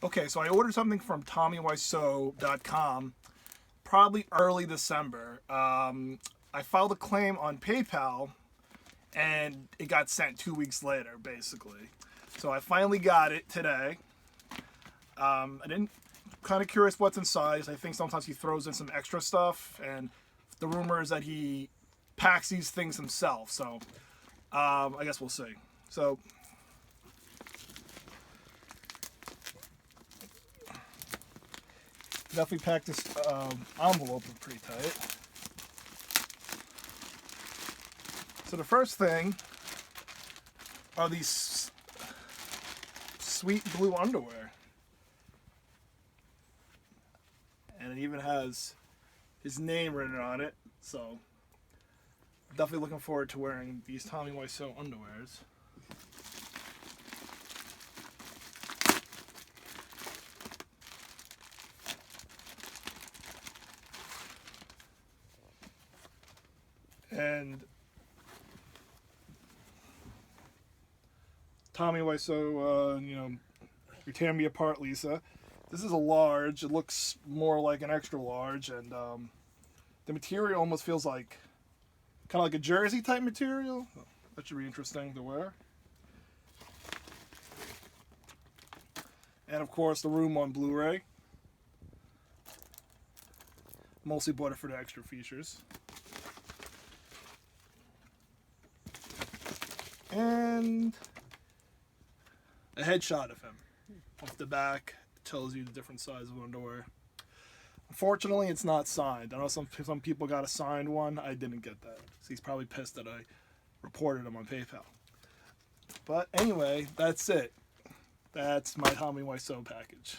Okay, so I ordered something from TommyWiseau.com probably early December. I filed a claim on PayPal and it got sent 2 weeks later, basically. So I finally got it today. I didn't. Kind of curious what's inside. I think sometimes he throws in some extra stuff, and the rumor is that he packs these things himself. So I guess we'll see. So definitely packed this envelope pretty tight. So the first thing are these sweet blue underwear. And it even has his name written on it, so definitely looking forward to wearing these Tommy Wiseau underwears. And Tommy Wiseau, you're tearing me apart, Lisa. This is a large. It looks more like an extra large, and the material almost feels like kind of like a jersey type material. That should be interesting to wear. And of course, the room on Blu-ray. Mostly bought it for the extra features. And a headshot of him off the back. Tells you the different size of underwear. Unfortunately, it's not signed. I know some people got a signed one. I didn't get that. So he's probably pissed that I reported him on PayPal. But anyway, that's it. That's my Tommy Wiseau package.